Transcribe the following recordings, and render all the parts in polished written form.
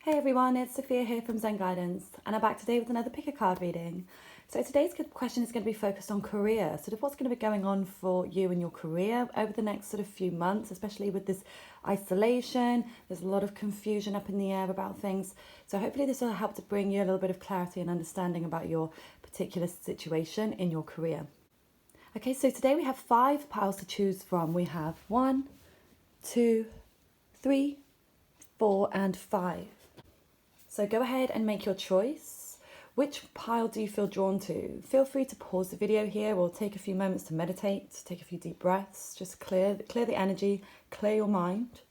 Hey everyone, it's Sophia here from Zen Guidance, and I'm back today with another pick a card reading. So today's question is going to be focused on career, sort of what's going to be going on for you in your career over the next sort of few months, especially with this isolation. There's a lot of confusion up in the air about things. So hopefully this will help to bring you a little bit of clarity and understanding about your particular situation in your career. Okay, so today we have 5 piles to choose from. We have 1, 2, 3, 4, and 5. So go ahead and make your choice. Which pile do you feel drawn to? Feel free to pause the video here or take a few moments to meditate, take a few deep breaths, just clear the energy, clear your mind.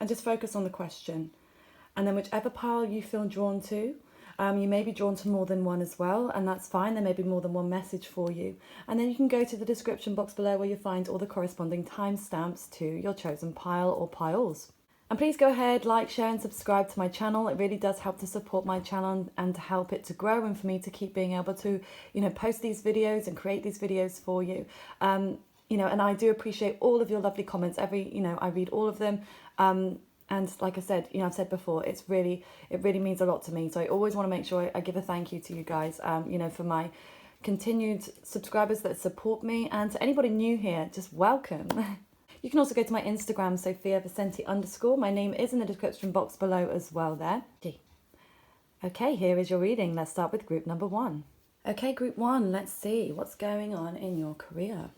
And just focus on the question. And then whichever pile you feel drawn to, you may be drawn to more than one as well, and that's fine. There may be more than one message for you. And then you can go to the description box below where you find all the corresponding timestamps to your chosen pile or piles. And please go ahead, like, share and subscribe to my channel. It really does help to support my channel and to help it to grow and for me to keep being able to, post these videos and create these videos for you. And I do appreciate all of your lovely comments. I read all of them. And like I said, I've said before, it really means a lot to me. So I always want to make sure I give a thank you to you guys, for my continued subscribers that support me. And to anybody new here, just welcome. You can also go to my Instagram, SophiaVicenti_. My name is in the description box below as well there. Okay, here is your reading. Let's start with group number 1. Okay, group 1, let's see what's going on in your career.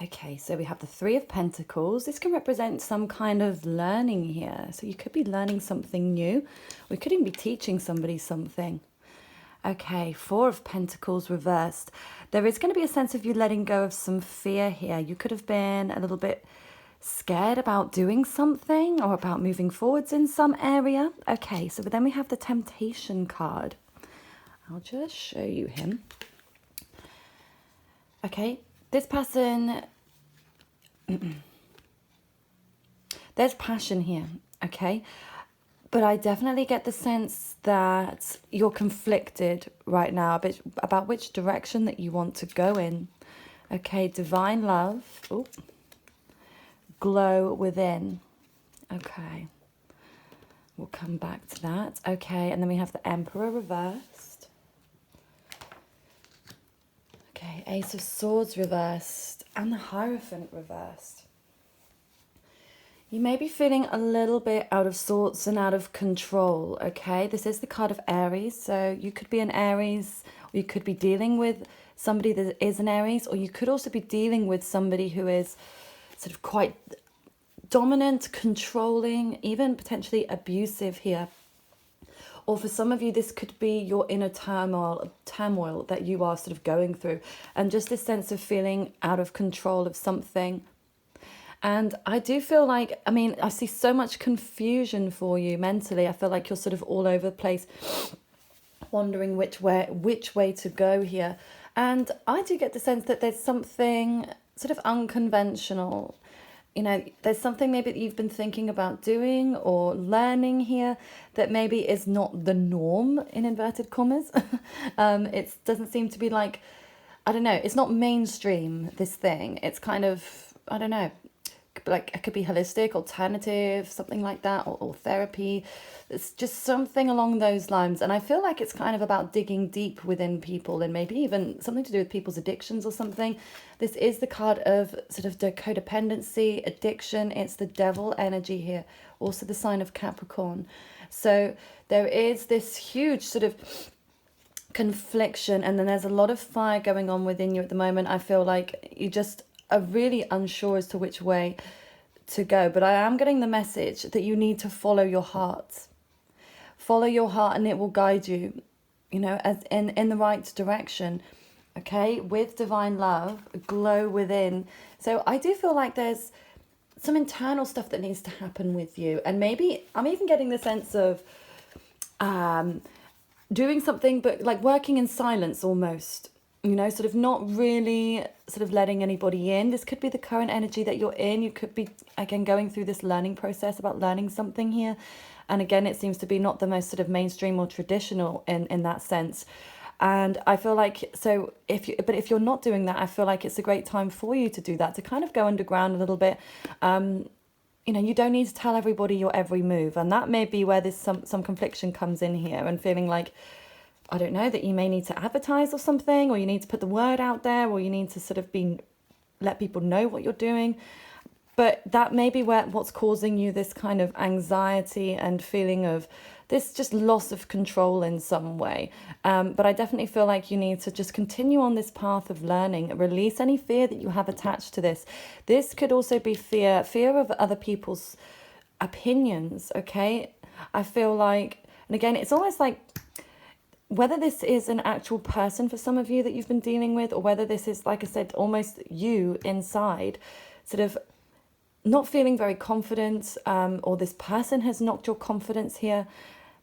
Okay, so we have the 3 of Pentacles. This can represent some kind of learning here. So you could be learning something new. We could even be teaching somebody something. Okay, 4 of Pentacles reversed. There is going to be a sense of you letting go of some fear here. You could have been a little bit scared about doing something or about moving forwards in some area. Okay, so then we have the Temptation card. I'll just show you him. Okay, this person, there's passion here, okay? But I definitely get the sense that you're conflicted right now about which direction that you want to go in. Okay, divine love. Ooh. Glow within. Okay. We'll come back to that. Okay, and then we have the Emperor reversed. Okay, Ace of Swords reversed. And the Hierophant reversed. You may be feeling a little bit out of sorts and out of control, okay? This is the card of Aries, so you could be an Aries, or you could be dealing with somebody that is an Aries, or you could also be dealing with somebody who is sort of quite dominant, controlling, even potentially abusive here. Or for some of you, this could be your inner turmoil that you are sort of going through, and just this sense of feeling out of control of something. And I do feel like, I see so much confusion for you mentally. I feel like you're sort of all over the place, wondering which way to go here. And I do get the sense that there's something sort of unconventional. There's something maybe that you've been thinking about doing or learning here that maybe is not the norm, in inverted commas. It doesn't seem to be like, I don't know, it's not mainstream, this thing. It's kind of, I don't know, like it could be holistic, alternative, something like that, or therapy. It's just something along those lines. And I feel like it's kind of about digging deep within people and maybe even something to do with people's addictions or something. This is the card of sort of codependency, addiction. It's the devil energy here. Also the sign of Capricorn. So there is this huge sort of confliction, and then there's a lot of fire going on within you at the moment. I feel like you just are really unsure as to which way to go. But I am getting the message that you need to follow your heart. Follow your heart and it will guide you, as in the right direction. Okay, with divine love, glow within. So I do feel like there's some internal stuff that needs to happen with you. And maybe I'm even getting the sense of doing something, but like working in silence almost. Sort of not really sort of letting anybody in. This could be the current energy that you're in. You could be, again, going through this learning process about learning something here. And again, it seems to be not the most sort of mainstream or traditional in that sense. And I feel like, so if you're not doing that, I feel like it's a great time for you to do that, to kind of go underground a little bit. You know, you don't need to tell everybody your every move, and that may be where this some confliction comes in here, and feeling like, I don't know, that you may need to advertise or something, or you need to put the word out there, or you need to sort of let people know what you're doing. But that may be what's causing you this kind of anxiety and feeling of this just loss of control in some way. But I definitely feel like you need to just continue on this path of learning, release any fear that you have attached to this. This could also be fear of other people's opinions, okay? I feel like, and again, it's almost like, whether this is an actual person for some of you that you've been dealing with, or whether this is, like I said, almost you inside, sort of not feeling very confident, or this person has knocked your confidence here,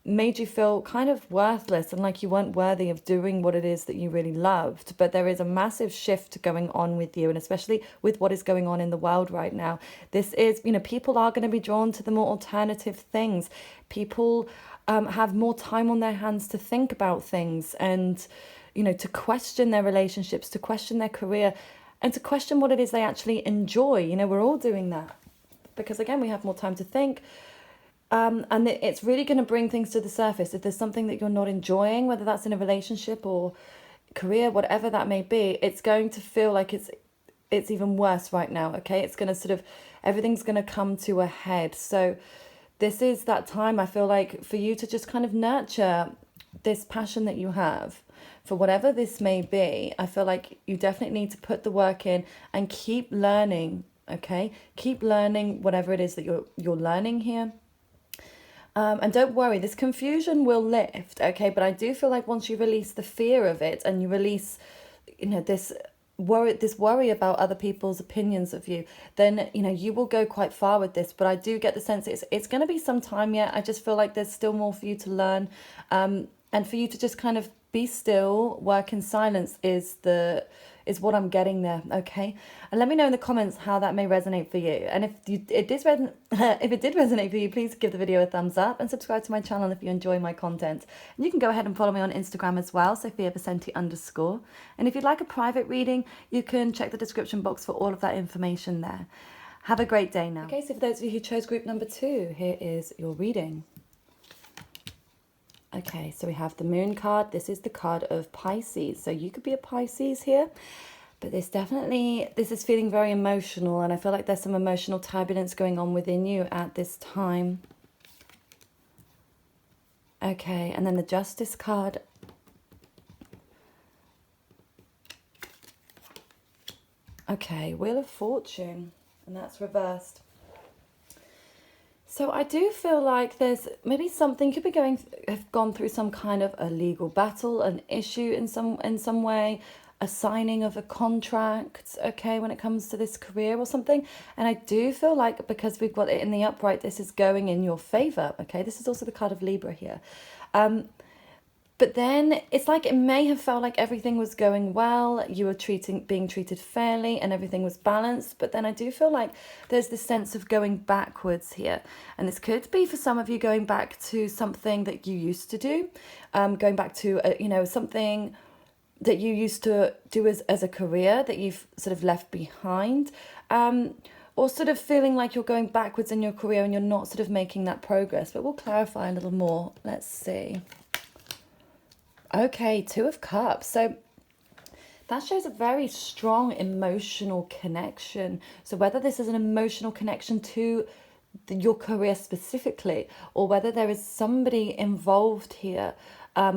made you feel kind of worthless and like you weren't worthy of doing what it is that you really loved. But there is a massive shift going on with you, and especially with what is going on in the world right now. This is, you know, people are going to be drawn to the more alternative things. People have more time on their hands to think about things, and, you know, to question their relationships, to question their career, and to question what it is they actually enjoy. You know, we're all doing that because, again, we have more time to think. And it's really going to bring things to the surface. If there's something that you're not enjoying, whether that's in a relationship or career, whatever that may be, it's going to feel like it's even worse right now, okay? It's going to sort of, everything's going to come to a head. So this is that time, I feel like, for you to just kind of nurture this passion that you have for whatever this may be. I feel like you definitely need to put the work in and keep learning, okay? Keep learning whatever it is that you're learning here. And don't worry, this confusion will lift, okay? But I do feel like once you release the fear of it, and you release, you know, this worry about other people's opinions of you, then, you know, you will go quite far with this. But I do get the sense it's going to be some time yet. I just feel like there's still more for you to learn, and for you to just kind of be still, work in silence is what I'm getting there, okay? And let me know in the comments how that may resonate for you. And if it did resonate for you, please give the video a thumbs up and subscribe to my channel if you enjoy my content. And you can go ahead and follow me on Instagram as well, @SophiaVicenti_. And if you'd like a private reading, you can check the description box for all of that information there. Have a great day now. Okay, so for those of you who chose group number 2, here is your reading. Okay, so we have the Moon card. This is the card of Pisces. So you could be a Pisces here, but this is feeling very emotional, and I feel like there's some emotional turbulence going on within you at this time. Okay, and then the Justice card. Okay, Wheel of Fortune, and that's reversed. So I do feel like there's maybe something, you could be have gone through some kind of a legal battle, an issue in some way, a signing of a contract, okay, when it comes to this career or something. And I do feel like, because we've got it in the upright, this is going in your favor, okay? This is also the card of Libra here. But then it's like it may have felt like everything was going well, you were being treated fairly, and everything was balanced. But then I do feel like there's this sense of going backwards here. And this could be, for some of you, going back to something that you used to do, going back to, something that you used to do as a career that you've sort of left behind. Or sort of feeling like you're going backwards in your career and you're not sort of making that progress. But we'll clarify a little more. Let's see. Okay, 2 of Cups. So that shows a very strong emotional connection. So whether this is an emotional connection to your career specifically, or whether there is somebody involved here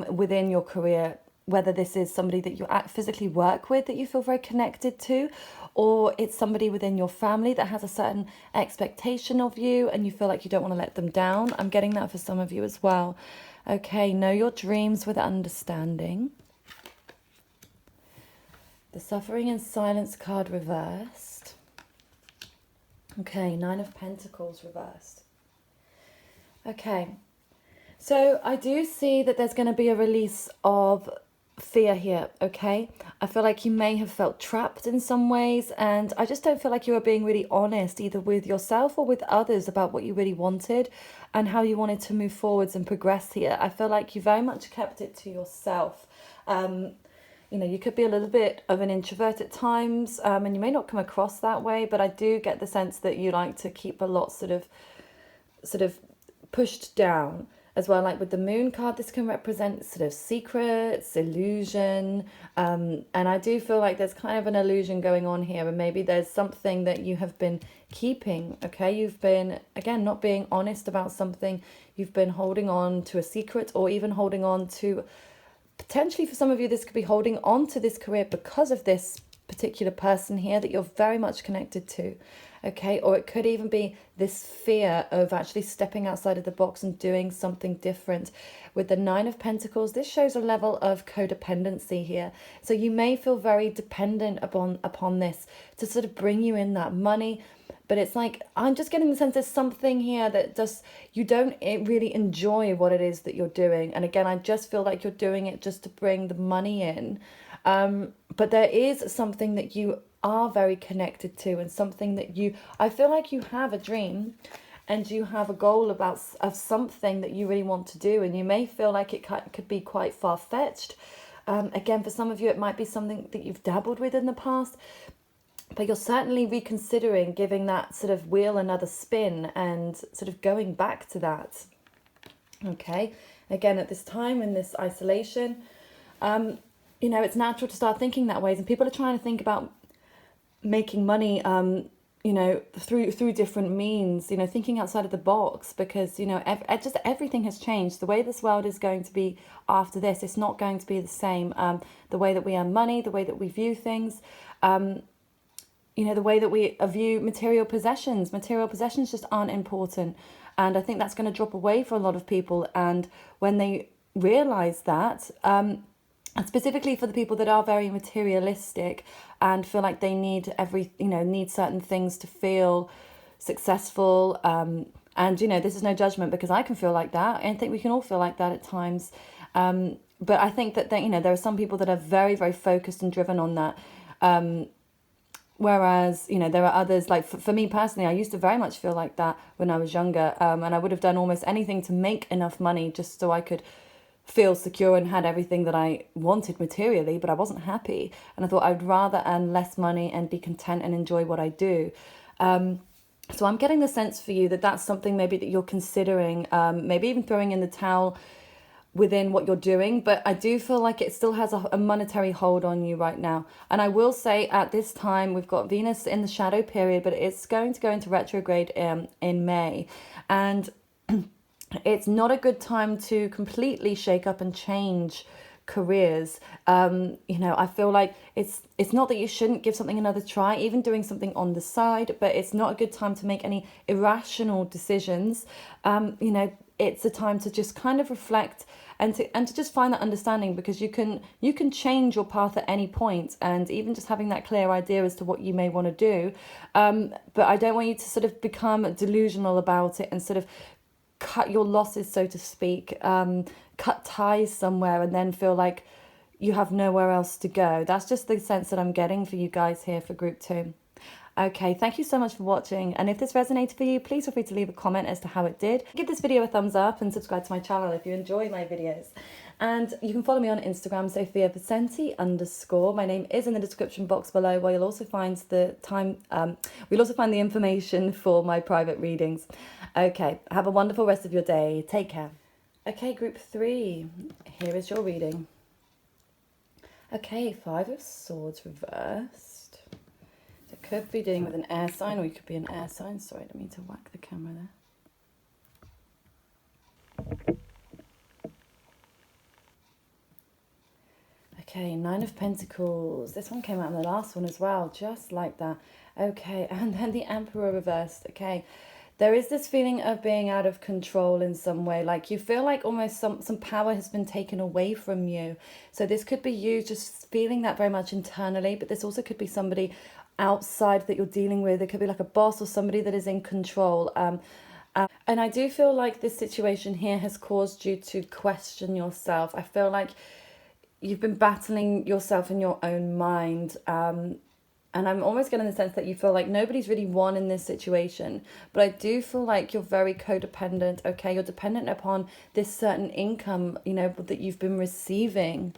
within your career, whether this is somebody that you physically work with that you feel very connected to, or it's somebody within your family that has a certain expectation of you and you feel like you don't want to let them down. I'm getting that for some of you as well. Okay, know your dreams with understanding. The Suffering and Silence card reversed. Okay, 9 of Pentacles reversed. Okay, so I do see that there's going to be a release of fear here, okay? I feel like you may have felt trapped in some ways, and I just don't feel like you were being really honest either with yourself or with others about what you really wanted and how you wanted to move forwards and progress here. I feel like you very much kept it to yourself. You know, you could be a little bit of an introvert at times, and you may not come across that way, but I do get the sense that you like to keep a lot sort of pushed down as well. Like with the moon card, this can represent sort of secrets, illusion, and I do feel like there's kind of an illusion going on here, and maybe there's something that you have been keeping. Okay, you've been, again, not being honest about something. You've been holding on to a secret, or even holding on to, potentially for some of you, this could be holding on to this career because of this particular person here that you're very much connected to. Okay, or it could even be this fear of actually stepping outside of the box and doing something different. With the Nine of Pentacles, this shows a level of codependency here. So you may feel very dependent upon this to sort of bring you in that money. But it's like, I'm just getting the sense there's something here that just, you don't really enjoy what it is that you're doing. And again, I just feel like you're doing it just to bring the money in. But there is something that you are very connected to, and something that I feel like you have a dream and you have a goal of something that you really want to do, and you may feel like it could be quite far-fetched. Again, for some of you, it might be something that you've dabbled with in the past, but you're certainly reconsidering giving that sort of wheel another spin and sort of going back to that. Okay, again, at this time, in this isolation, you know, it's natural to start thinking that ways, and people are trying to think about making money, you know, through different means, you know, thinking outside of the box, because, you know, just everything has changed. The way this world is going to be after this, it's not going to be the same. The way that we earn money, the way that we view things, you know, the way that we view material possessions just aren't important. And I think that's going to drop away for a lot of people. And when they realize that, and specifically for the people that are very materialistic and feel like they need need certain things to feel successful. And, you know, this is no judgment, because I can feel like that. And I think we can all feel like that at times. But I think that, you know, there are some people that are very, very focused and driven on that. Whereas, you know, there are others, like for me personally, I used to very much feel like that when I was younger. And I would have done almost anything to make enough money just so I could feel secure and had everything that I wanted materially, but I wasn't happy. And I thought I'd rather earn less money and be content and enjoy what I do. So I'm getting the sense for you that that's something maybe that you're considering, maybe even throwing in the towel within what you're doing. But I do feel like it still has a monetary hold on you right now. And I will say at this time, we've got Venus in the shadow period, but it's going to go into retrograde in May. And it's not a good time to completely shake up and change careers. You know, I feel like it's not that you shouldn't give something another try, even doing something on the side, but it's not a good time to make any irrational decisions. You know, it's a time to just kind of reflect and to just find that understanding, because you can change your path at any point, and even just having that clear idea as to what you may want to do. But I don't want you to sort of become delusional about it and sort of cut your losses, so to speak, cut ties somewhere and then feel like you have nowhere else to go. That's just the sense that I'm getting for you guys here for group 2. Okay, thank you so much for watching, and if this resonated for you, please feel free to leave a comment as to how it did. Give this video a thumbs up and subscribe to my channel if you enjoy my videos. And you can follow me on Instagram, @SophiaVicenti_. My name is in the description box below, where you'll also find we'll also find the information for my private readings. Okay, have a wonderful rest of your day. Take care. Okay, group 3, here is your reading. Okay, 5 of Swords reversed. It could be dealing with an air sign, or you could be an air sign. Sorry, I didn't mean to whack the camera there. Okay, 9 of Pentacles. This one came out in the last one as well, just like that. Okay, and then the Emperor reversed. Okay, there is this feeling of being out of control in some way. Like you feel like almost some power has been taken away from you. So this could be you just feeling that very much internally, but this also could be somebody outside that you're dealing with. It could be like a boss or somebody that is in control. And I do feel like this situation here has caused you to question yourself. I feel like you've been battling yourself in your own mind. And I'm almost getting the sense that you feel like nobody's really won in this situation. But I do feel like you're very codependent, okay? You're dependent upon this certain income, you know, that you've been receiving.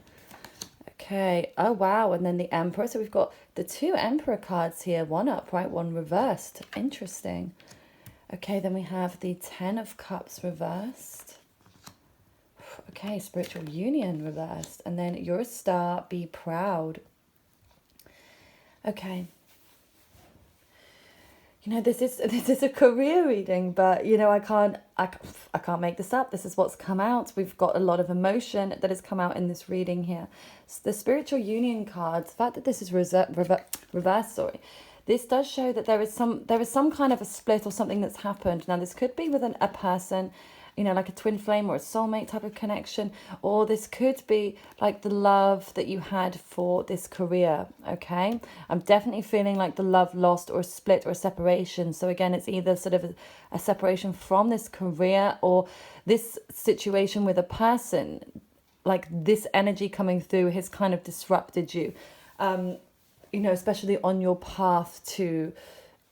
Okay. Oh, wow. And then the Emperor. So we've got the two Emperor cards here. One upright, one reversed. Interesting. Okay, then we have the Ten of Cups reversed. Okay, Spiritual Union reversed. And then you're a star, be proud. Okay. You know, this is a career reading, but you know, I can't make this up. This is what's come out. We've got a lot of emotion that has come out in this reading here. So the Spiritual Union cards, the fact that this is reverse, sorry, this does show that there is some kind of a split or something that's happened. Now, this could be with a person, you know, like a twin flame or a soulmate type of connection, or this could be like the love that you had for this career, okay? I'm definitely feeling like the love lost or a split or a separation. So again, it's either sort of a separation from this career or this situation with a person, like this energy coming through has kind of disrupted you, you know, especially on your path to,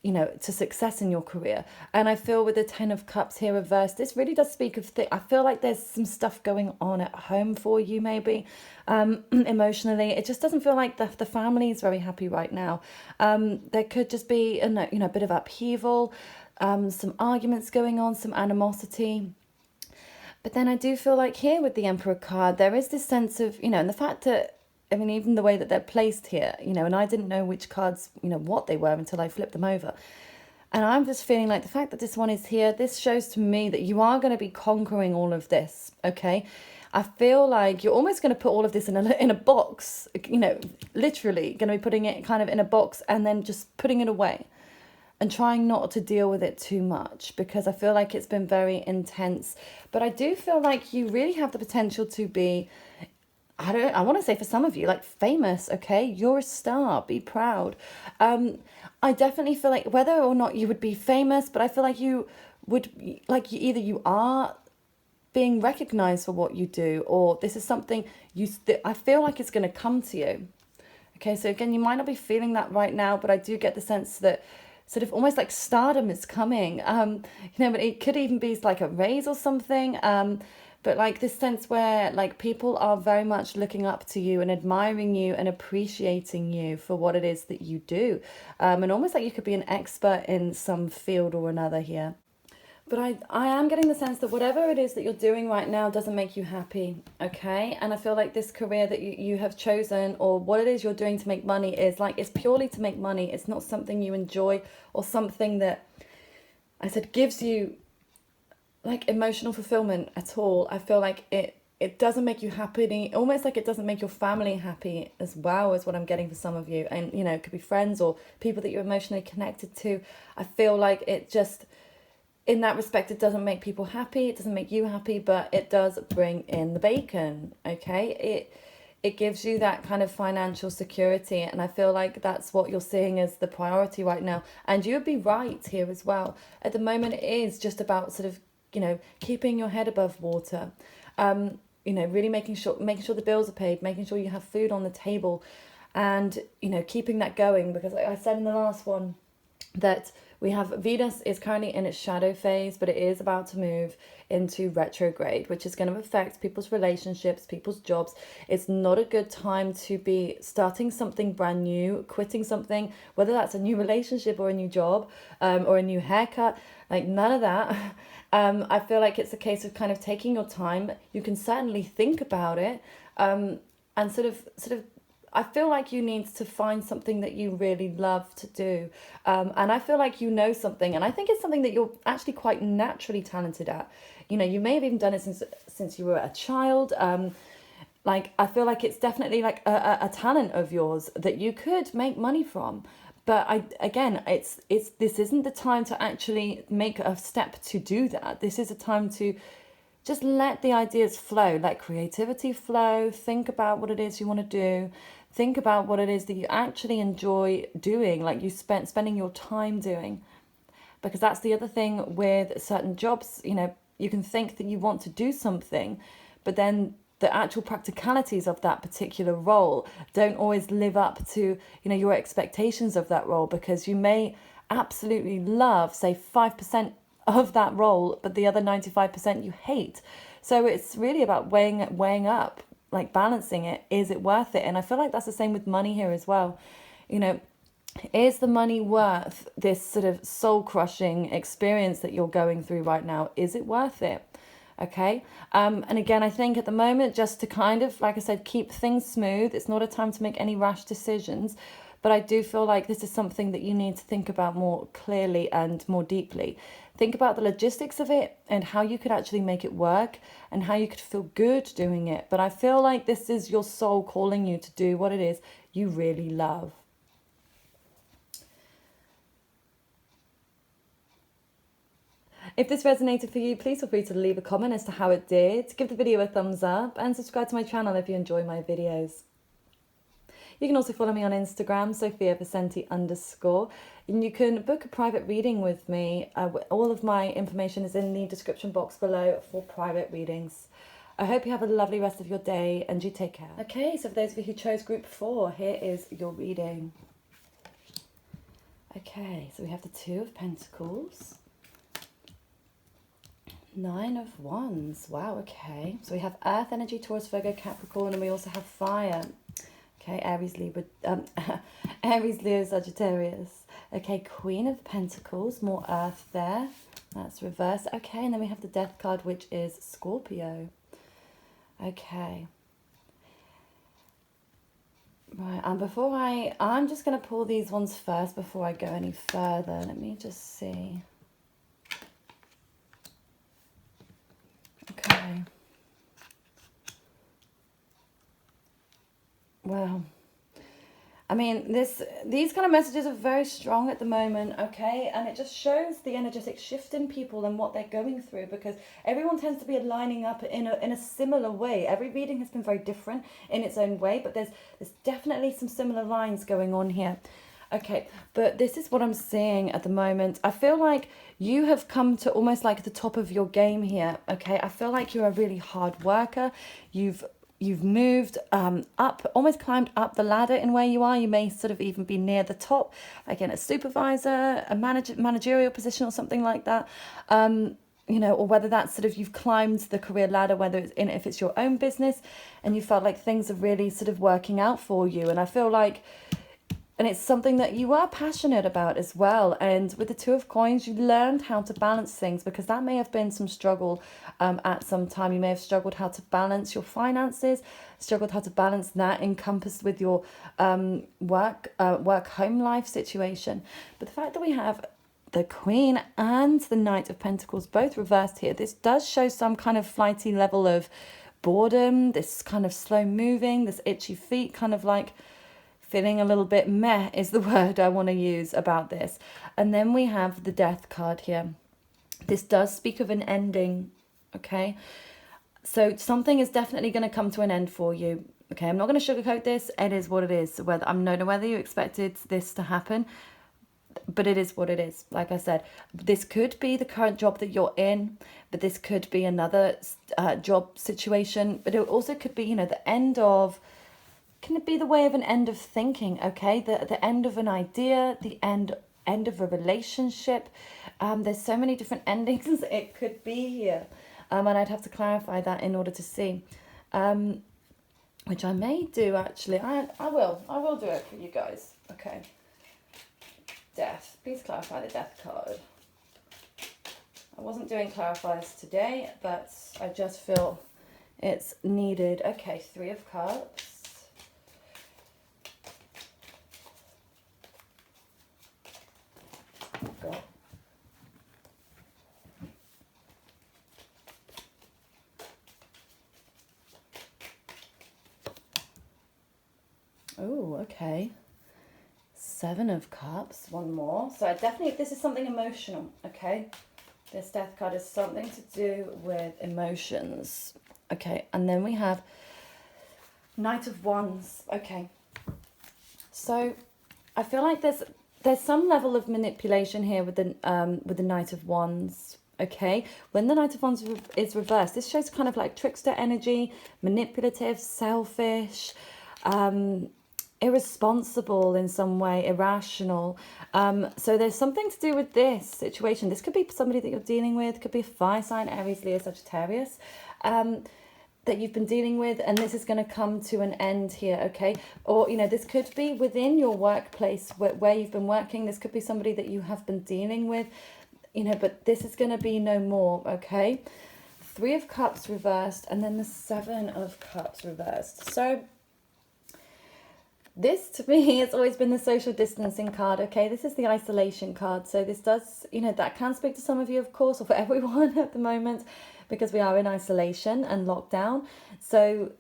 you know, to success in your career. And I feel with the Ten of Cups here reversed, this really does speak of I feel like there's some stuff going on at home for you, maybe emotionally. It just doesn't feel like the family is very happy right now. There could just be a bit of upheaval, some arguments going on, some animosity. But then I do feel like here with the Emperor card, there is this sense of, you know, and the fact that, I mean, even the way that they're placed here, you know, and I didn't know which cards, you know, what they were until I flipped them over. And I'm just feeling like the fact that this one is here, this shows to me that you are going to be conquering all of this, okay? I feel like you're almost going to put all of this in a box, you know, literally going to be putting it kind of in a box and then just putting it away and trying not to deal with it too much, because I feel like it's been very intense. But I do feel like you really have the potential to be, I want to say for some of you, like famous, okay? You're a star, be proud. I definitely feel like whether or not you would be famous, but I feel like you would, like either you are being recognized for what you do, or this is something I feel like it's going to come to you. Okay, so again, you might not be feeling that right now, but I do get the sense that sort of almost like stardom is coming. You know, but it could even be like a raise or something. But like this sense where like people are very much looking up to you and admiring you and appreciating you for what it is that you do. And almost like you could be an expert in some field or another here. But I am getting the sense that whatever it is that you're doing right now doesn't make you happy, okay? And I feel like this career that you have chosen, or what it is you're doing to make money, is like, it's purely to make money. It's not something you enjoy or something that, I said, gives you like emotional fulfillment at all. I feel like it doesn't make you happy, almost like it doesn't make your family happy as well, is what I'm getting for some of you. And, you know, it could be friends or people that you're emotionally connected to. I feel like it just, in that respect, it doesn't make people happy, it doesn't make you happy, but it does bring in the bacon, okay? It gives you that kind of financial security, and I feel like that's what you're seeing as the priority right now. And you would be right here as well. At the moment, it is just about sort of, you know, keeping your head above water, you know, really making sure the bills are paid, making sure you have food on the table, and, you know, keeping that going. Because like I said in the last one, that we have Venus is currently in its shadow phase, but it is about to move into retrograde, which is going to affect people's relationships, people's jobs. It's not a good time to be starting something brand new, quitting something, whether that's a new relationship or a new job, or a new haircut, like none of that. I feel like it's a case of kind of taking your time. You can certainly think about it, and sort of I feel like you need to find something that you really love to do. And I feel like you know something, and I think it's something that you're actually quite naturally talented at. You know, you may have even done it since you were a child. Like, I feel like it's definitely like a talent of yours that you could make money from. But this isn't the time to actually make a step to do that. This is a time to just let the ideas flow, let creativity flow. Think about what it is you want to do. Think about what it is that you actually enjoy doing, like you spending your time doing. Because that's the other thing with certain jobs, you know, you can think that you want to do something, but then the actual practicalities of that particular role don't always live up to, you know, your expectations of that role, because you may absolutely love, say, 5% of that role, but the other 95% you hate. So it's really about weighing up, like balancing it. Is it worth it? And I feel like that's the same with money here as well. You know, is the money worth this sort of soul crushing experience that you're going through right now? Is it worth it? Okay. And again, I think at the moment, just to kind of, like I said, keep things smooth. It's not a time to make any rash decisions. But I do feel like this is something that you need to think about more clearly and more deeply. Think about the logistics of it and how you could actually make it work and how you could feel good doing it. But I feel like this is your soul calling you to do what it is you really love. If this resonated for you, please feel free to leave a comment as to how it did. Give the video a thumbs up and subscribe to my channel if you enjoy my videos. You can also follow me on Instagram, @SophiaVicenti_, and you can book a private reading with me. All of my information is in the description box below for private readings. I hope you have a lovely rest of your day and you take care. Okay, so for those of you who chose group 4, here is your reading. Okay, so we have the 2 of Pentacles. 9 of Wands. Wow, okay. So we have Earth energy, Taurus, Virgo, Capricorn, and we also have fire. Okay, Aries, Libra, Aries, Leo, Sagittarius. Okay, Queen of Pentacles, more Earth there. That's reverse. Okay, and then we have the Death card, which is Scorpio. Okay. Right, and before I'm just going to pull these ones first before I go any further. Let me just see. Okay. Well, I mean, these kind of messages are very strong at the moment, okay? And it just shows the energetic shift in people and what they're going through, because everyone tends to be lining up in a similar way. Every reading has been very different in its own way, but there's definitely some similar lines going on here. Okay, but this is what I'm seeing at the moment. I feel like you have come to almost like the top of your game here, okay? I feel like you're a really hard worker. You've moved up, almost climbed up the ladder in where you are. You may sort of even be near the top, like in a supervisor, a managerial position or something like that. You know, or whether that's sort of you've climbed the career ladder, whether it's if it's your own business and you felt like things are really sort of working out for you. And I feel like, and it's something that you are passionate about as well. And with the 2 of Coins, you learned how to balance things, because that may have been some struggle at some time. You may have struggled how to balance your finances, struggled how to balance that encompassed with your work-home life situation. But the fact that we have the Queen and the Knight of Pentacles both reversed here, this does show some kind of flighty level of boredom, this kind of slow moving, this itchy feet, kind of like feeling a little bit meh is the word I want to use about this. And then we have the Death card here. This does speak of an ending, okay? So something is definitely going to come to an end for you, okay? I'm not going to sugarcoat this. It is what it is. Whether I don't know whether you expected this to happen, but it is what it is. Like I said, this could be the current job that you're in, but this could be another job situation. But it also could be, you know, the end of... Can it be the way of an end of thinking, okay? The end of an idea, the end of a relationship. There's so many different endings it could be here. And I'd have to clarify that in order to see. Which I may do, actually. I will do it for you guys. Okay. Death. Please clarify the Death card. I wasn't doing clarifiers today, but I just feel it's needed. Okay, 3 of Cups. God. Oh, okay. 7 of Cups, one more. So I definitely, this is something emotional, okay? This Death card is something to do with emotions. Okay, and then we have Knight of Wands. Okay. So I feel like there's some level of manipulation here with the Knight of Wands. Okay, when the Knight of Wands is reversed, this shows kind of like trickster energy, manipulative, selfish, irresponsible in some way, irrational. So there's something to do with this situation. This could be somebody that you're dealing with, could be a fire sign, Aries, Leo, Sagittarius. that you've been dealing with, and this is going to come to an end here, okay? Or, you know, this could be within your workplace where you've been working. This could be somebody that you have been dealing with, you know, but this is going to be no more, okay? Three of Cups reversed, and then the Seven of Cups reversed. So this, to me, has always been the social distancing card, okay? This is the isolation card. So this does, you know, that can speak to some of you, of course, or for everyone at the moment, because we are in isolation and lockdown. So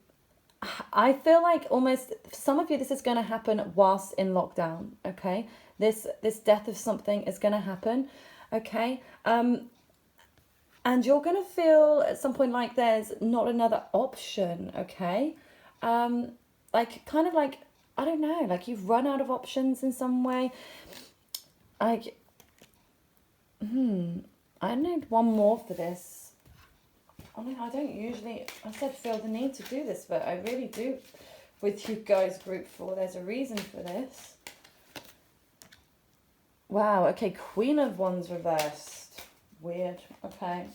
I feel like almost for some of you, this is going to happen whilst in lockdown, okay? This death of something is going to happen, okay? And you're going to feel at some point like there's not another option, okay? Like, kind of like, I don't know, like you've run out of options in some way. Like, I need one more for this. I mean, I don't usually, I said feel the need to do this, but I really do with you guys group 4. There's a reason for this. Wow, okay, Queen of Wands reversed. Weird, okay.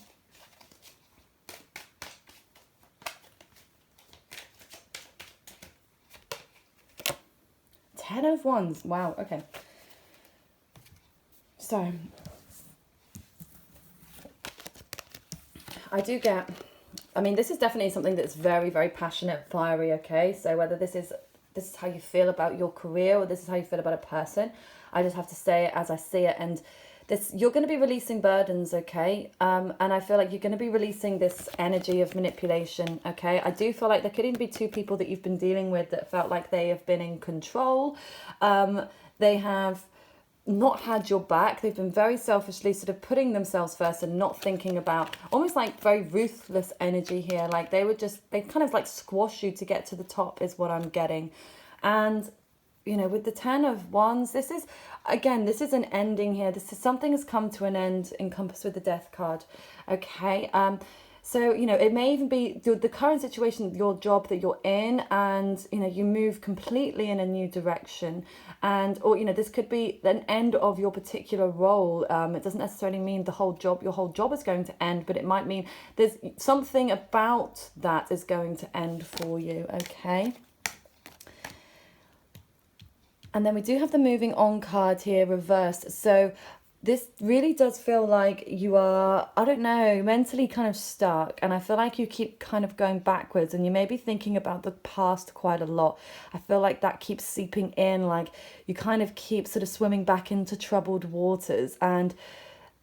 Ten of Wands, wow, okay. So, I do get, I mean, this is definitely something that's very, very passionate, fiery, okay? So whether this is how you feel about your career or this is how you feel about a person, I just have to say it as I see it. And this, you're going to be releasing burdens, okay? And I feel like you're going to be releasing this energy of manipulation, okay? I do feel like there could even be two people that you've been dealing with that felt like they have been in control. They have not had your back. They've been very selfishly sort of putting themselves first and not thinking about, almost like very ruthless energy here. Like they kind of like squash you to get to the top is what I'm getting. And, you know, with the Ten of Wands, this is, again, this is an ending here. This is something has come to an end, encompassed with the Death card. Okay. So, you know, it may even be the current situation, your job that you're in, and, you know, you move completely in a new direction. And, or, you know, this could be an end of your particular role. It doesn't necessarily mean your whole job is going to end, but it might mean there's something about that is going to end for you, okay? And then we do have the moving on card here reversed. So this really does feel like you are, I don't know, mentally kind of stuck. And I feel like you keep kind of going backwards and you may be thinking about the past quite a lot. I feel like that keeps seeping in, like you kind of keep sort of swimming back into troubled waters and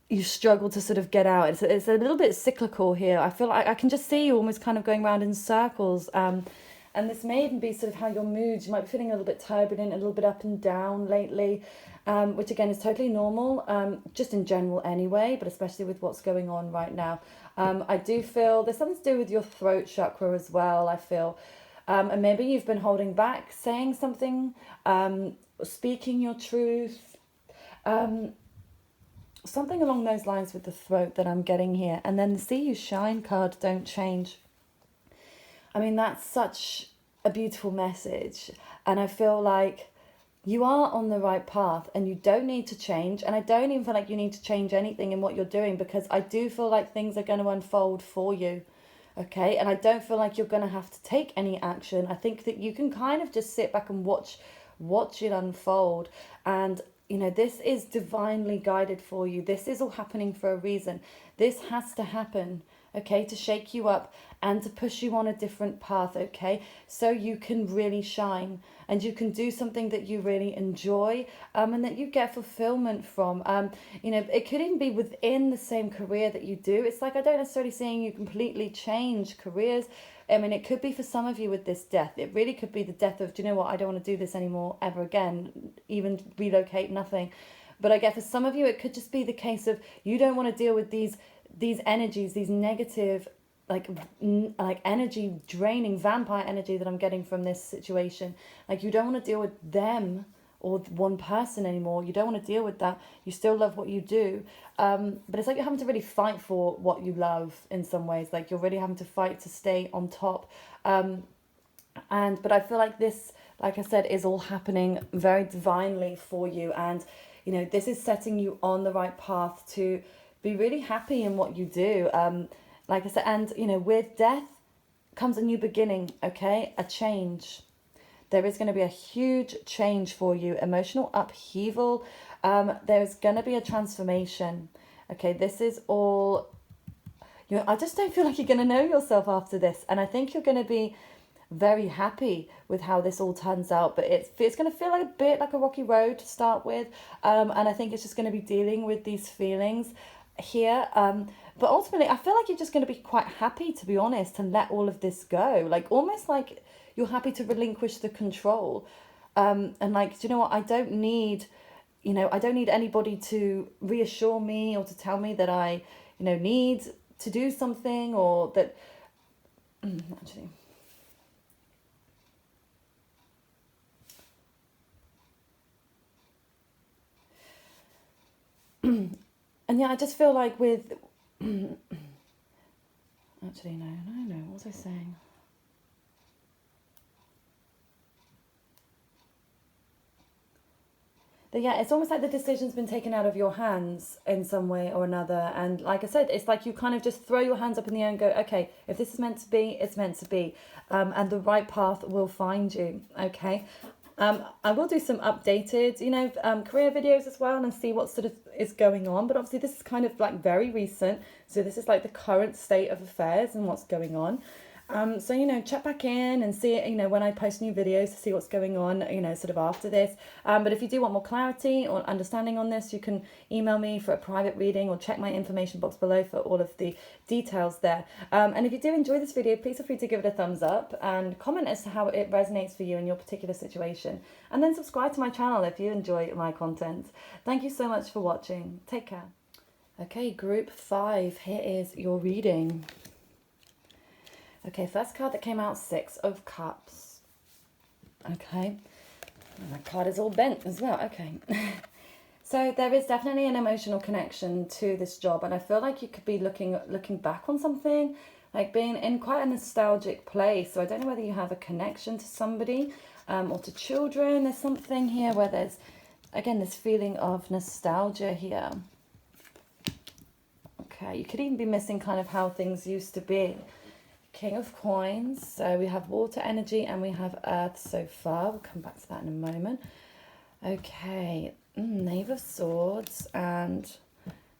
you struggle to sort of get out. It's a little bit cyclical here. I feel like I can just see you almost kind of going around in circles. And this may even be sort of how your moods, you might be feeling a little bit turbulent, a little bit up and down lately, which again is totally normal, just in general anyway, but especially with what's going on right now. I do feel there's something to do with your throat chakra as well, I feel. And maybe you've been holding back, saying something, speaking your truth, something along those lines with the throat that I'm getting here. And then the See You Shine card, Don't Change. I mean, that's such a beautiful message. And I feel like you are on the right path and you don't need to change. And I don't even feel like you need to change anything in what you're doing, because I do feel like things are going to unfold for you. Okay. And I don't feel like you're going to have to take any action. I think that you can kind of just sit back and watch it unfold. And, you know, this is divinely guided for you. This is all happening for a reason. This has to happen. Okay, to shake you up and to push you on a different path, okay, so you can really shine and you can do something that you really enjoy, and that you get fulfillment from. You know, it could even be within the same career that you do. It's like, I don't necessarily saying you completely change careers. I mean, it could be for some of you with this death. It really could be the death of, do you know what, I don't want to do this anymore ever again, even relocate, nothing. But I guess for some of you, it could just be the case of you don't want to deal with these energies, these negative, like energy draining vampire energy that I'm getting from this situation. Like, you don't want to deal with them or one person anymore. You don't want to deal with that. You still love what you do, but it's like you're having to really fight for what you love in some ways. Like, you're really having to fight to stay on top. But I feel like this, like I said, is all happening very divinely for you, and you know, this is setting you on the right path to be really happy in what you do. Like I said, and you know, with death comes a new beginning, okay? A change. There is going to be a huge change for you, emotional upheaval. There's going to be a transformation. Okay, this is all, I just don't feel like you're going to know yourself after this. And I think you're going to be very happy with how this all turns out, but it's going to feel like a bit like a rocky road to start with. And I think it's just going to be dealing with these feelings here. But ultimately, I feel like you're just going to be quite happy, to be honest, to let all of this go. Like, almost like you're happy to relinquish the control. And like, do you know what? I don't need anybody to reassure me or to tell me that I, need to do something, or that, actually. And yeah, I just feel like with, actually, no, what was I saying? But yeah, it's almost like the decision's been taken out of your hands in some way or another. And like I said, it's like you kind of just throw your hands up in the air and go, okay, if this is meant to be, it's meant to be. And the right path will find you, okay? I will do some updated, career videos as well, and see what sort of is going on. But obviously this is kind of like very recent. So this is like the current state of affairs and what's going on. So, check back in and see it, when I post new videos, to see what's going on, sort of after this. But if you do want more clarity or understanding on this, you can email me for a private reading, or check my information box below for all of the details there. And if you do enjoy this video, please feel free to give it a thumbs up and comment as to how it resonates for you in your particular situation. And then subscribe to my channel if you enjoy my content. Thank you so much for watching. Take care. Okay, group 5, here is your reading. Okay, first card that came out, 6 of Cups. Okay, and that card is all bent as well. Okay, so there is definitely an emotional connection to this job, and I feel like you could be looking back on something, like being in quite a nostalgic place. So I don't know whether you have a connection to somebody or to children. There's something here where there's, again, this feeling of nostalgia here. Okay, you could even be missing kind of how things used to be. King of Coins, so we have water energy and we have earth so far. We'll come back to that in a moment. Okay, Knave of Swords and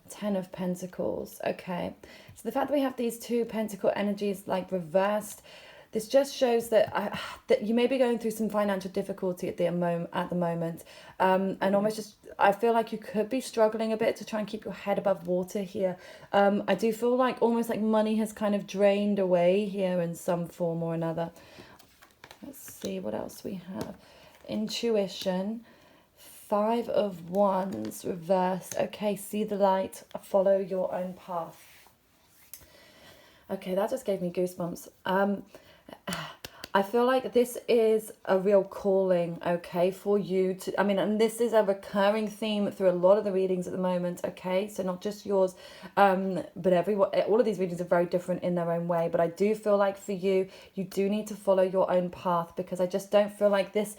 10 of Pentacles. Okay, so the fact that we have these two pentacle energies like reversed, this just shows that that you may be going through some financial difficulty at the moment, and almost just, I feel like you could be struggling a bit to try and keep your head above water here. I do feel like almost like money has kind of drained away here in some form or another. Let's see what else we have. Intuition, 5 of Wands reversed. Okay, see the light, follow your own path. Okay, that just gave me goosebumps. I feel like this is a real calling, okay, for you to, and this is a recurring theme through a lot of the readings at the moment, okay, so not just yours, but everyone, all of these readings are very different in their own way, but I do feel like for you, you do need to follow your own path, because I just don't feel like this,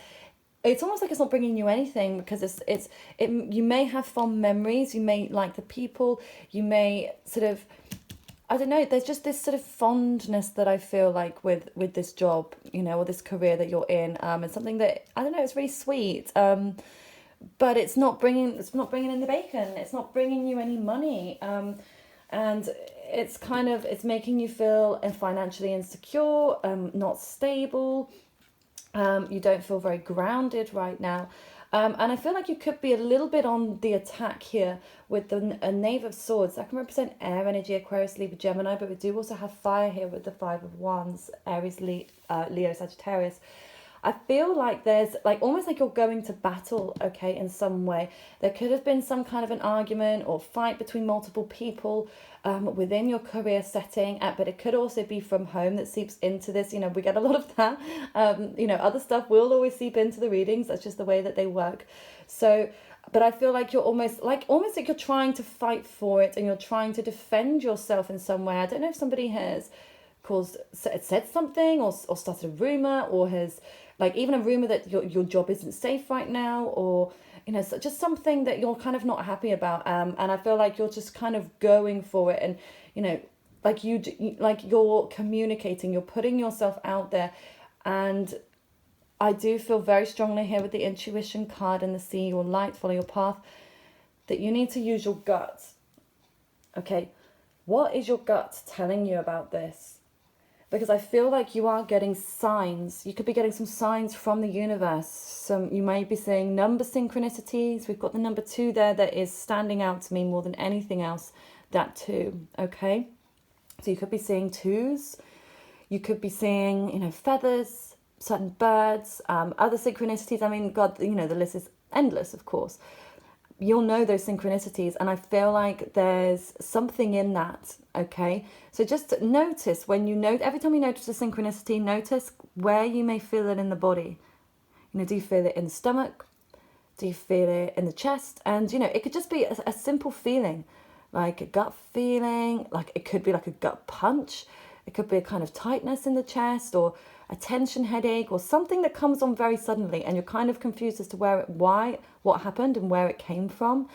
it's almost like it's not bringing you anything, because you may have fond memories, you may like the people, you may sort of, I don't know, there's just this sort of fondness that I feel like with this job, or this career that you're in. It's something that, I don't know, it's really sweet. But it's not bringing in the bacon. It's not bringing you any money. And it's making you feel financially insecure, not stable. You don't feel very grounded right now. And I feel like you could be a little bit on the attack here with a Knave of Swords. That can represent air energy, Aquarius, Libra, Gemini, but we do also have fire here with the 5 of Wands, Aries, Leo, Sagittarius. I feel like there's almost like you're going to battle, okay, in some way. There could have been some kind of an argument or fight between multiple people within your career setting, but it could also be from home that seeps into this. We get a lot of that. Other stuff will always seep into the readings. That's just the way that they work. So, but I feel like you're almost like you're trying to fight for it, and you're trying to defend yourself in some way. I don't know if somebody has said something or started a rumor, or has even a rumor that your job isn't safe right now, or so just something that you're kind of not happy about, and I feel like you're just kind of going for it, and like like you're communicating, you're putting yourself out there. And I do feel very strongly here with the intuition card and the see your light, follow your path, that you need to use your gut. Okay, what is your gut telling you about this? Because I feel like you are getting signs. You could be getting some signs from the universe. You may be seeing number synchronicities. We've got the number 2 there that is standing out to me more than anything else, that 2, okay? So you could be seeing 2s. You could be seeing, feathers, certain birds, other synchronicities. I mean, God, the list is endless, of course. You'll know those synchronicities, and I feel like there's something in that, okay? So just notice every time you notice a synchronicity, notice where you may feel it in the body. Do you feel it in the stomach? Do you feel it in the chest? And, it could just be a simple feeling, like a gut feeling, like it could be like a gut punch. It could be a kind of tightness in the chest, or a tension headache, or something that comes on very suddenly and you're kind of confused as to what happened and where it came from.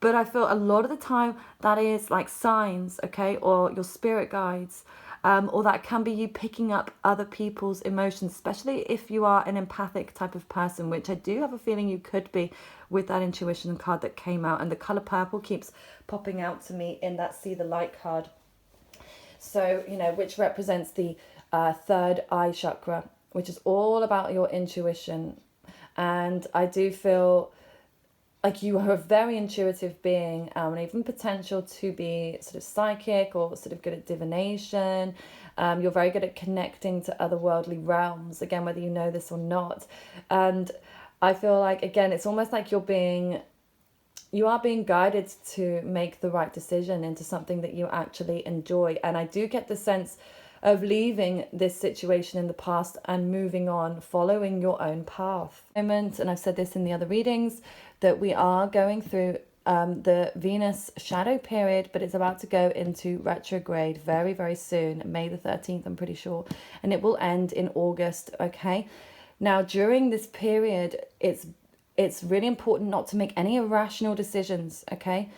But I feel a lot of the time that is like signs, okay, or your spirit guides, or that can be you picking up other people's emotions, especially if you are an empathic type of person, which I do have a feeling you could be with that intuition card that came out. And the color purple keeps popping out to me in that see the light card. So, which represents the third eye chakra, which is all about your intuition. And I do feel like you are a very intuitive being, and even potential to be sort of psychic or sort of good at divination. You're very good at connecting to otherworldly realms, again, whether you know this or not. And I feel like, again, it's almost like you are being guided to make the right decision into something that you actually enjoy. And I do get the sense of leaving this situation in the past and moving on, following your own path. And I've said this in the other readings, that we are going through the Venus shadow period, but it's about to go into retrograde very, very soon, May the 13th, I'm pretty sure. And it will end in August, okay? Now, during this period, it's really important not to make any irrational decisions, okay?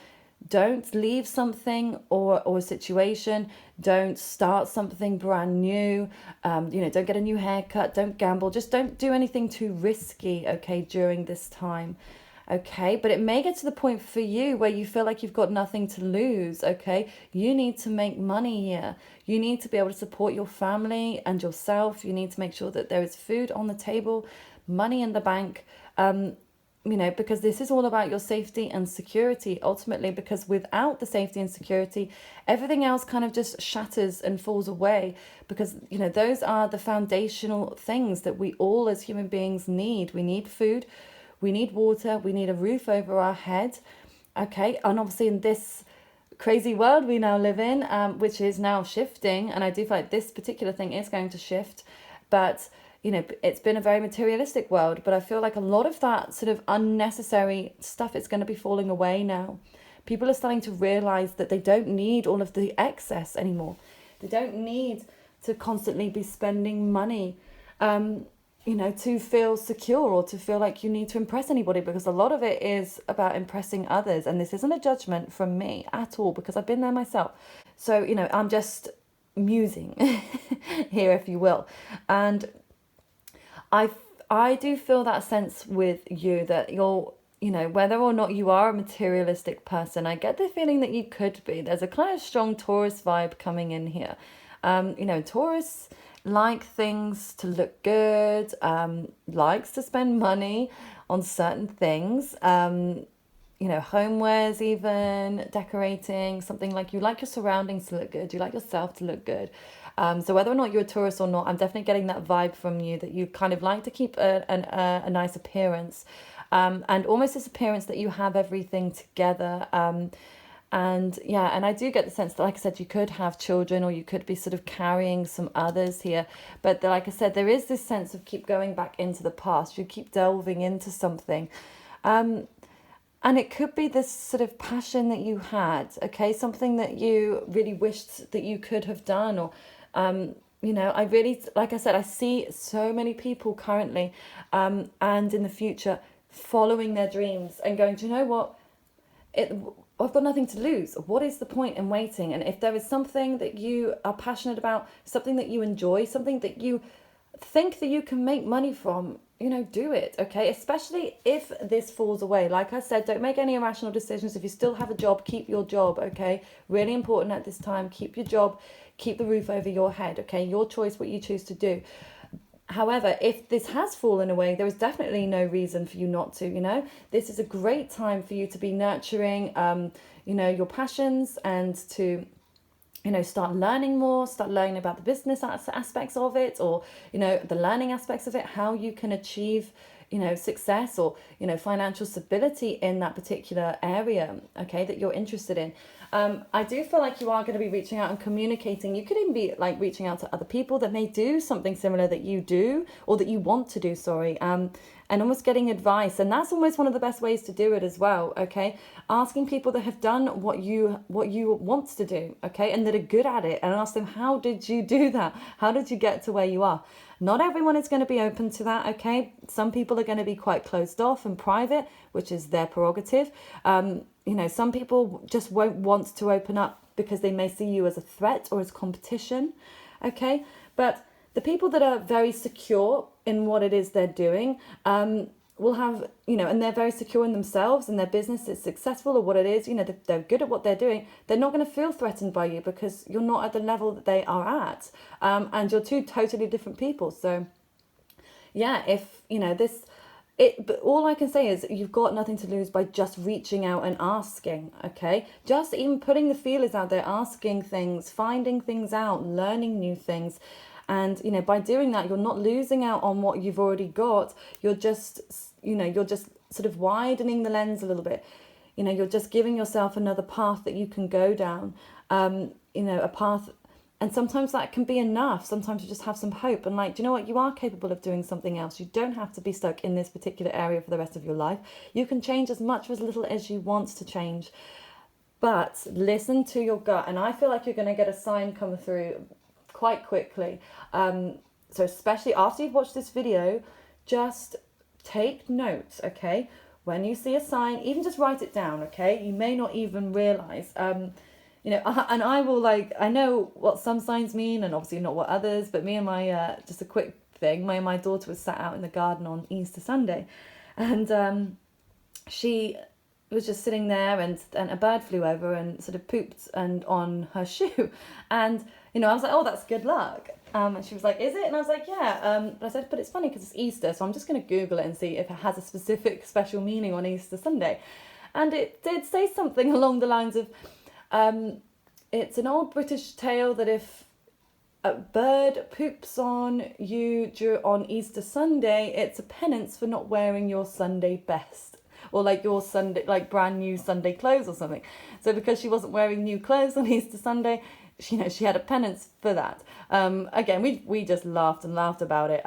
Don't leave something or a situation. Don't start something brand new. Don't get a new haircut. Don't gamble. Just don't do anything too risky, okay, during this time, okay? But it may get to the point for you where you feel like you've got nothing to lose, okay? You need to make money here. You need to be able to support your family and yourself. You need to make sure that there is food on the table, money in the bank, because this is all about your safety and security ultimately, because without the safety and security, everything else kind of just shatters and falls away, because, those are the foundational things that we all as human beings need. We need food, we need water, we need a roof over our head, okay? And obviously in this crazy world we now live in, which is now shifting, and I do feel like this particular thing is going to shift, but it's been a very materialistic world, but I feel like a lot of that sort of unnecessary stuff is going to be falling away now. People are starting to realize that they don't need all of the excess anymore. They don't need to constantly be spending money, to feel secure or to feel like you need to impress anybody, because a lot of it is about impressing others. And this isn't a judgment from me at all, because I've been there myself. So, I'm just musing here, if you will. And I do feel that sense with you that you're, whether or not you are a materialistic person, I get the feeling that you could be. There's a kind of strong Taurus vibe coming in here. Taurus like things to look good, likes to spend money on certain things, homewares even, decorating, something like you like your surroundings to look good, you like yourself to look good. So whether or not you're a Taurus or not, I'm definitely getting that vibe from you that you kind of like to keep a nice appearance, and almost this appearance that you have everything together. And I do get the sense that, like I said, you could have children or you could be sort of carrying some others here. But like I said, there is this sense of keep going back into the past. You keep delving into something. And it could be this sort of passion that you had, okay? Something that you really wished that you could have done, or I really, like I said, I see so many people currently and in the future following their dreams and going, do you know what? I've got nothing to lose. What is the point in waiting? And if there is something that you are passionate about, something that you enjoy, something that you think that you can make money from, do it, okay? Especially if this falls away. Like I said, don't make any irrational decisions. If you still have a job, keep your job, okay? Really important at this time. Keep your job, keep the roof over your head, okay? Your choice, what you choose to do. However, if this has fallen away, there is definitely no reason for you not to, This is a great time for you to be nurturing, your passions, and to, start learning more, start learning about the business aspects of it, or, the learning aspects of it, how you can achieve, success or, financial stability in that particular area, okay, that you're interested in. I do feel like you are going to be reaching out and communicating. You could even be like reaching out to other people that may do something similar that you do, or that you want to do, and almost getting advice. And that's almost one of the best ways to do it as well, okay? Asking people that have done what you want to do, okay, and that are good at it, and ask them, how did you do that? How did you get to where you are? Not everyone is going to be open to that, okay? Some people are going to be quite closed off and private, which is their prerogative. Some people just won't want to open up because they may see you as a threat or as competition, okay? But the people that are very secure in what it is they're doing will have, and they're very secure in themselves and their business is successful or what it is, they're good at what they're doing. They're not going to feel threatened by you because you're not at the level that they are at. And you're two totally different people. So, yeah, if, but all I can say is you've got nothing to lose by just reaching out and asking, okay? Just even putting the feelers out there, asking things, finding things out, learning new things. And, by doing that, you're not losing out on what you've already got. You're just, sort of widening the lens a little bit. You're just giving yourself another path that you can go down, a path. And sometimes that can be enough. Sometimes you just have some hope. And do you know what? You are capable of doing something else. You don't have to be stuck in this particular area for the rest of your life. You can change as much or as little as you want to change. But listen to your gut. And I feel like you're going to get a sign come through quite quickly. So especially after you've watched this video, just take notes, okay? When you see a sign, even just write it down, okay? You may not even realize, and I will I know what some signs mean and obviously not what others, but me and my, just a quick thing, my daughter was sat out in the garden on Easter Sunday, and she was just sitting there, and a bird flew over and sort of pooped and on her shoe, and I was like, oh, that's good luck. And she was like, is it? And I was like, yeah. But I said, but it's funny because it's Easter, so I'm just going to Google it and see if it has a specific special meaning on Easter Sunday. And it did say something along the lines of, it's an old British tale that if a bird poops on you on Easter Sunday, it's a penance for not wearing your Sunday best. Or your Sunday, brand new Sunday clothes or something. So because she wasn't wearing new clothes on Easter Sunday, she had a penance for that. Again, we just laughed about it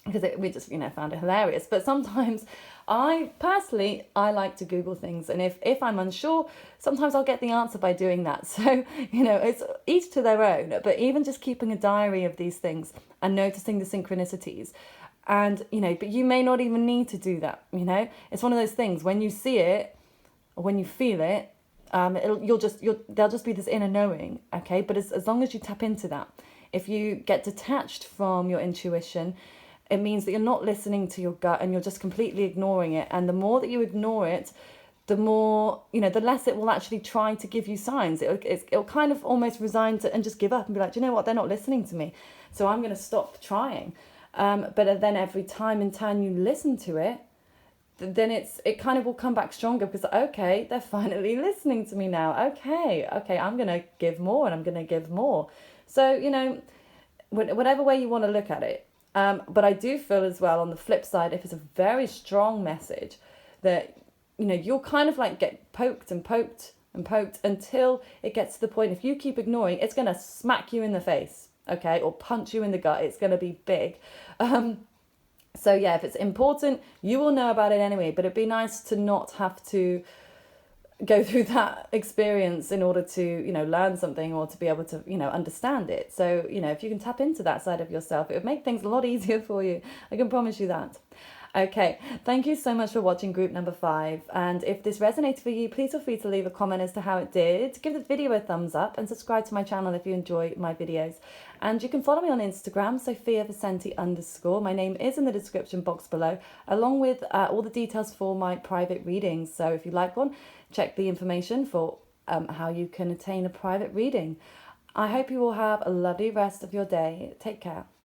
because we just found it hilarious. But sometimes I like to Google things, and if I'm unsure, sometimes I'll get the answer by doing that. So it's each to their own. But even just keeping a diary of these things and noticing the synchronicities. And, but you may not even need to do that, It's one of those things, when you see it, or when you feel it, there'll just be this inner knowing, okay? But as long as you tap into that, if you get detached from your intuition, it means that you're not listening to your gut and you're just completely ignoring it. And the more that you ignore it, the more, the less it will actually try to give you signs. It'll kind of almost resign to and just give up and be like, do you know what? They're not listening to me, so I'm going to stop trying. But then every time in turn you listen to it, then it kind of will come back stronger because, okay, they're finally listening to me now. Okay, I'm going to give more and I'm going to give more. So, whatever way you want to look at it. But I do feel as well, on the flip side, if it's a very strong message that, you'll kind of get poked and poked and poked until it gets to the point, if you keep ignoring, it's going to smack you in the face, okay, or punch you in the gut. It's going to be big. So yeah, if it's important, you will know about it anyway, but it'd be nice to not have to go through that experience in order to, learn something or to be able to, understand it. So, if you can tap into that side of yourself, it would make things a lot easier for you. I can promise you that. Okay, thank you so much for watching group number 5. And if this resonates for you, please feel free to leave a comment as to how it did. Give the video a thumbs up and subscribe to my channel if you enjoy my videos. And you can follow me on Instagram, _. My name is in the description box below, along with all the details for my private readings. So if you like one, check the information for how you can attain a private reading. I hope you will have a lovely rest of your day. Take care.